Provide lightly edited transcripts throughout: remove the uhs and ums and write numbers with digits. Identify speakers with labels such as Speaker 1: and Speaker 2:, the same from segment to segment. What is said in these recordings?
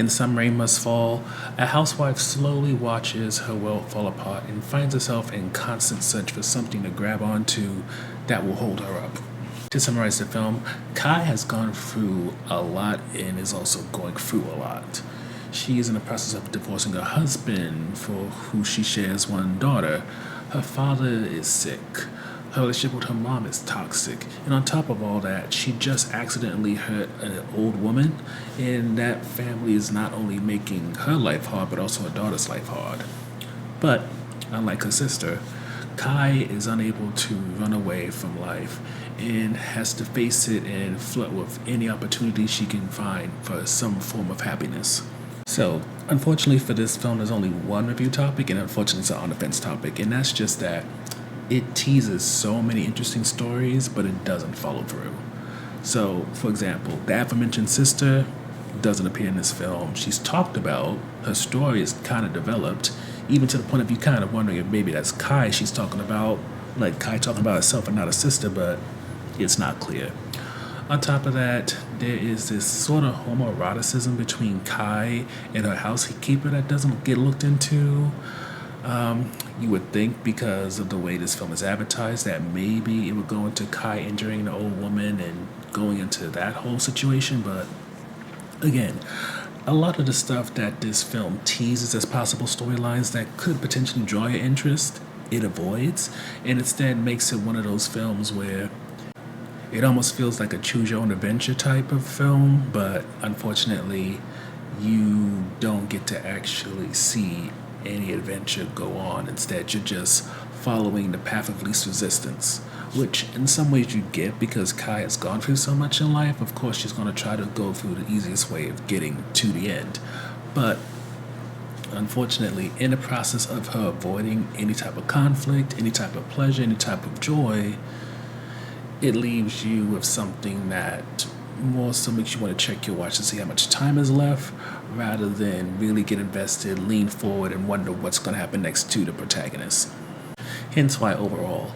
Speaker 1: In Some Rain Must Fall, a housewife slowly watches her world fall apart and finds herself in constant search for something to grab onto that will hold her up. To summarize the film, Kai has gone through a lot and is also going through a lot. She is in the process of divorcing her husband, for who she shares one daughter. Her father is sick. Her relationship with her mom is toxic. And on top of all that, she just accidentally hurt an old woman, and that family is not only making her life hard, but also her daughter's life hard. But, unlike her sister, Kai is unable to run away from life and has to face it and flirt with any opportunity she can find for some form of happiness. So, unfortunately for this film, there's only one review topic, and unfortunately it's an on-the-fence topic, and that's just that it teases so many interesting stories, but it doesn't follow through. So, for example, the aforementioned sister doesn't appear in this film. She's talked about, her story is kind of developed, even to the point of you kind of wondering if maybe that's Kai she's talking about, like Kai talking about herself and not a sister, but it's not clear. On top of that, there is this sort of homoeroticism between Kai and her housekeeper that doesn't get looked into. You would think because of the way this film is advertised that maybe it would go into Kai injuring the old woman and going into that whole situation, but again, a lot of the stuff that this film teases as possible storylines that could potentially draw your interest, it avoids, and instead makes it one of those films where it almost feels like a choose-your-own-adventure type of film, but unfortunately, you don't get to actually see any adventure go on. Instead, you're just following the path of least resistance, which in some ways you get because Kai has gone through so much in life. Of course, she's going to try to go through the easiest way of getting to the end. But unfortunately, in the process of her avoiding any type of conflict, any type of pleasure, any type of joy, it leaves you with something that more so makes you want to check your watch to see how much time is left, rather than really get invested, lean forward, and wonder what's going to happen next to the protagonist. Hence why overall,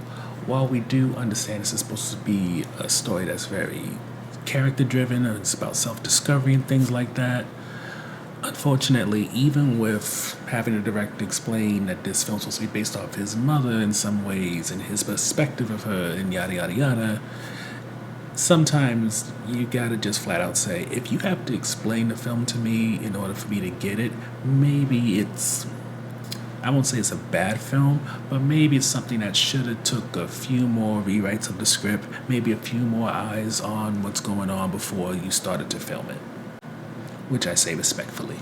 Speaker 1: while we do understand this is supposed to be a story that's very character-driven, and it's about self-discovery and things like that, unfortunately, even with having the director explain that this film's supposed to be based off his mother in some ways and his perspective of her and yada yada yada, sometimes you gotta just flat out say, if you have to explain the film to me in order for me to get it, maybe it's, I won't say it's a bad film, but maybe it's something that should have took a few more rewrites of the script, maybe a few more eyes on what's going on before you started to film it. Which I say respectfully.